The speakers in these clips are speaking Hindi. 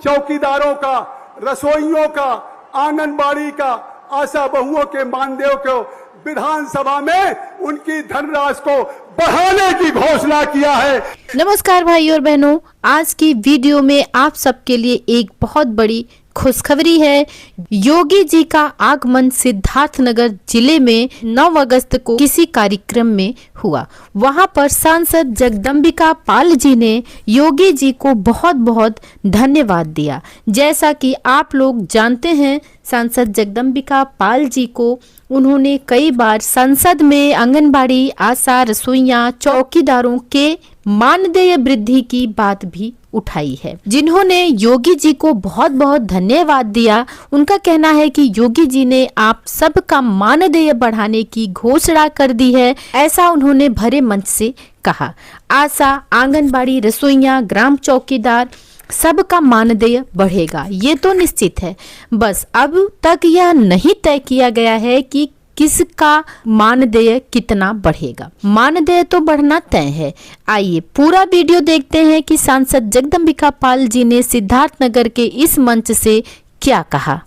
चौकीदारों का, रसोइयों का, आंगनबाड़ी का, आशा बहुओं के मानदेय को विधानसभा में उनकी धनराशि को बढ़ाने की घोषणा किया है। नमस्कार भाई और बहनों, आज की वीडियो में आप सबके लिए एक बहुत बड़ी खुशखबरी है। योगी जी का आगमन सिद्धार्थनगर जिले में 9 अगस्त को किसी कार्यक्रम में हुआ। वहां पर सांसद जगदंबिका पाल जी ने योगी जी को बहुत बहुत धन्यवाद दिया। जैसा कि आप लोग जानते हैं, सांसद जगदंबिका पाल जी को उन्होंने कई बार संसद में आंगनबाड़ी, आशा, रसोइयां, चौकीदारों के मानदेय वृद्धि की बात भी उठाई है, जिन्होंने योगी जी को बहुत बहुत धन्यवाद दिया। उनका कहना है कि योगी जी ने आप सबका मानदेय बढ़ाने की घोषणा कर दी है, ऐसा उन्होंने भरे मंच से कहा। आशा, आंगनबाड़ी, रसोइयां, ग्राम चौकीदार सबका मानदेय बढ़ेगा, ये तो निश्चित है। बस अब तक यह नहीं तय किया गया है कि किसका मानदेय कितना बढ़ेगा। मानदेय तो बढ़ना तय है। आइए पूरा वीडियो देखते हैं कि सांसद जगदंबिका पाल जी ने सिद्धार्थनगर के इस मंच से क्या कहा।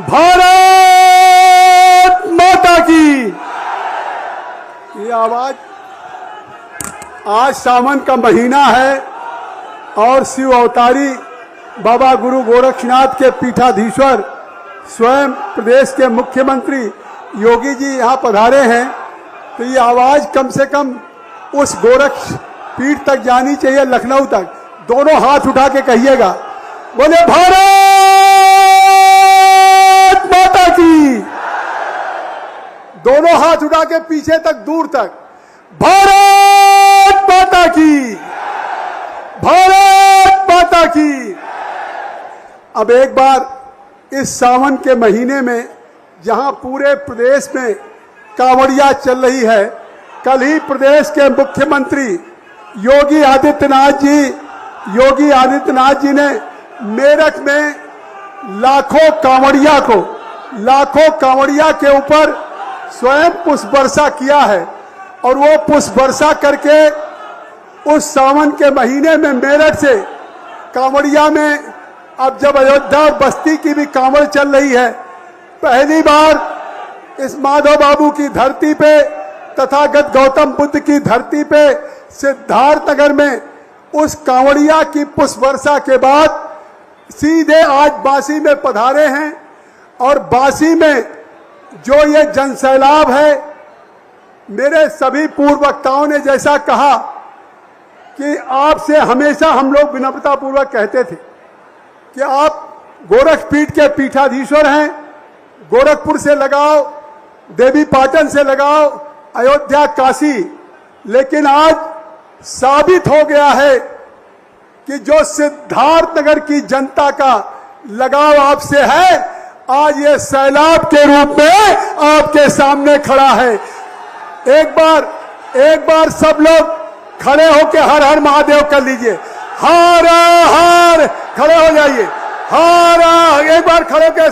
भारत माता की ये आवाज। आज सावन का महीना है और शिव अवतारी बाबा गुरु गोरक्षनाथ के पीठाधीश्वर स्वयं प्रदेश के मुख्यमंत्री योगी जी यहाँ पधारे हैं, तो ये आवाज कम से कम उस गोरक्ष पीठ तक जानी चाहिए, लखनऊ तक। दोनों हाथ उठा के कहिएगा, बोले भारत माता की। दोनों हाथ उठा के पीछे तक, दूर तक, भारत माता की, भारत माता की। अब एक बार इस सावन के महीने में जहां पूरे प्रदेश में कांवड़िया चल रही है, कल ही प्रदेश के मुख्यमंत्री योगी आदित्यनाथ जी ने मेरठ में लाखों कांवड़िया के ऊपर स्वयं पुष्प वर्षा किया है। और वो पुष्प वर्षा करके उस सावन के महीने में मेरठ से कांवड़िया में, अब जब अयोध्या बस्ती की भी कांवड़ चल रही है, पहली बार इस माधव बाबू की धरती पे, तथागत गौतम बुद्ध की धरती पे सिद्धार्थनगर में उस कांवड़िया की पुष्प वर्षा के बाद सीधे आज बासी में पधारे हैं। और बासी में जो ये जनसैलाब है, मेरे सभी पूर्व वक्ताओं ने जैसा कहा कि आपसे हमेशा हम लोग विनम्रता पूर्वक कहते थे कि आप गोरखपीठ के पीठाधीश्वर हैं, गोरखपुर से लगाओ, देवी पाटन से लगाओ, अयोध्या, काशी। लेकिन आज साबित हो गया है कि जो सिद्धार्थनगर की जनता का लगाव आपसे है, आज ये सैलाब के रूप में आपके सामने खड़ा है। एक बार सब लोग खड़े होकर हर हर महादेव कर लीजिए। हर हर खड़े हो जाइए, हर एक बार खड़े होकर,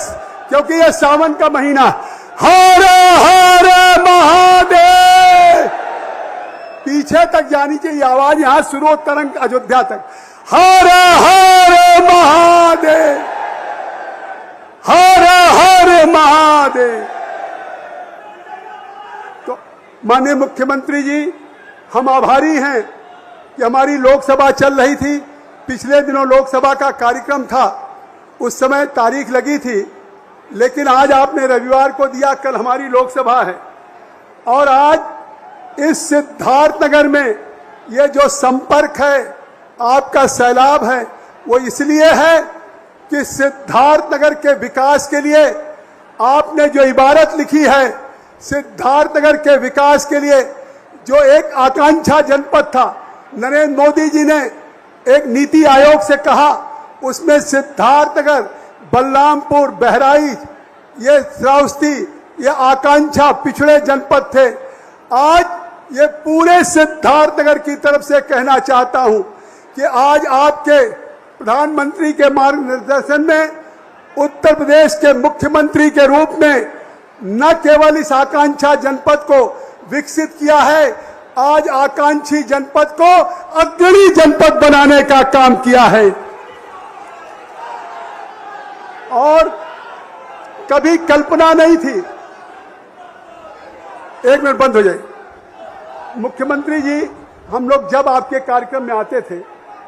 क्योंकि ये सावन का महीना। हर हर महादेव। पीछे तक जानी चाहिए आवाज, यहां शुरू हो तरंग अयोध्या तक। हर हर महादेव, हर हर महादेव। तो माननीय मुख्यमंत्री जी, हम आभारी हैं कि हमारी लोकसभा चल रही थी। पिछले दिनों लोकसभा का कार्यक्रम था, उस समय तारीख लगी थी, लेकिन आज आपने रविवार को दिया, कल हमारी लोकसभा है। और आज इस सिद्धार्थनगर में ये जो संपर्क है, आपका सैलाब है, वो इसलिए है कि सिद्धार्थनगर के विकास के लिए आपने जो इबारत लिखी है, सिद्धार्थनगर के विकास के लिए जो एक आकांक्षा जनपद था, नरेंद्र मोदी जी ने एक नीति आयोग से कहा, उसमें सिद्धार्थनगर, बलरामपुर, बहराइच, ये श्रावस्ती, ये आकांक्षा पिछड़े जनपद थे। आज ये पूरे सिद्धार्थनगर की तरफ से कहना चाहता हूं कि आज आपके प्रधानमंत्री के मार्गदर्शन में उत्तर प्रदेश के मुख्यमंत्री के रूप में न केवल इस आकांक्षा जनपद को विकसित किया है, आज आकांक्षी जनपद को अग्रणी जनपद बनाने का काम किया है। और कभी कल्पना नहीं थी। एक मिनट बंद हो जाए। मुख्यमंत्री जी, हम लोग जब आपके कार्यक्रम में आते थे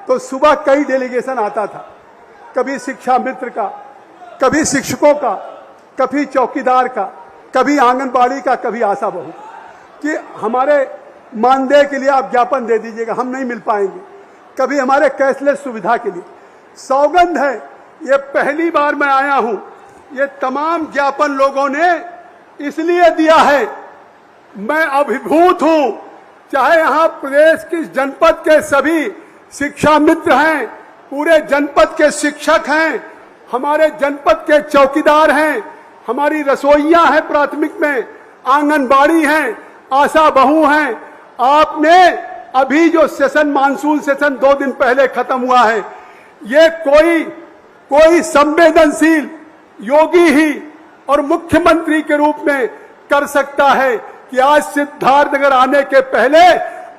तो सुबह कई डेलीगेशन आता था, कभी शिक्षा मित्र का, कभी शिक्षकों का, कभी चौकीदार का, कभी आंगनबाड़ी का, कभी आशा बहू, कि हमारे मानदेय के लिए आप ज्ञापन दे दीजिएगा, हम नहीं मिल पाएंगे, कभी हमारे कैशलेस सुविधा के लिए। सौगंध है, ये पहली बार मैं आया हूं, ये तमाम ज्ञापन लोगों ने इसलिए दिया है, मैं अभिभूत हूं। चाहे यहां प्रदेश की जनपद के सभी शिक्षा मित्र हैं, पूरे जनपद के शिक्षक हैं, हमारे जनपद के चौकीदार हैं, हमारी रसोइयां हैं प्राथमिक में, आंगनबाड़ी हैं, आशा बहू हैं। आपने अभी जो सेशन, मानसून सेशन 2 दिन पहले खत्म हुआ है, ये कोई संवेदनशील योगी ही और मुख्यमंत्री के रूप में कर सकता है कि आज सिद्धार्थनगर आने के पहले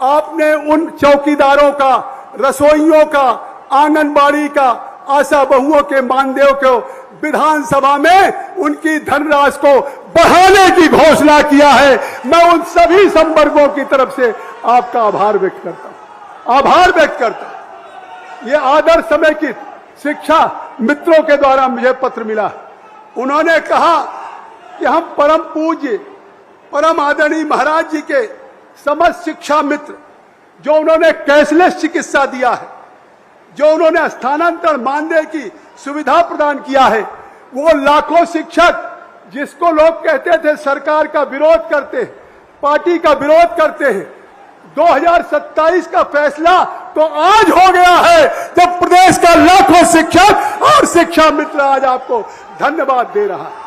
आपने उन चौकीदारों का, रसोइयों का, आंगनबाड़ी का, आशा बहुओं के मानदेय को विधानसभा में उनकी धनराशि को बढ़ाने की घोषणा किया है। मैं उन सभी संवर्गों की तरफ से आपका आभार व्यक्त करता हूं। ये आदर्श समय की शिक्षा मित्रों के द्वारा मुझे पत्र मिला। उन्होंने कहा कि हम परम पूज्य, परम आदरणीय महाराज जी के समस्त शिक्षा मित्र, जो उन्होंने कैशलेस चिकित्सा दिया है, जो उन्होंने स्थानांतरण मानदेय की सुविधा प्रदान किया है, वो लाखों शिक्षक जिसको लोग कहते थे सरकार का विरोध करते हैं, पार्टी का विरोध करते हैं, 2027 का फैसला तो आज हो गया है, जब प्रदेश का लाखों शिक्षक और शिक्षा मित्र आज आपको धन्यवाद दे रहा है।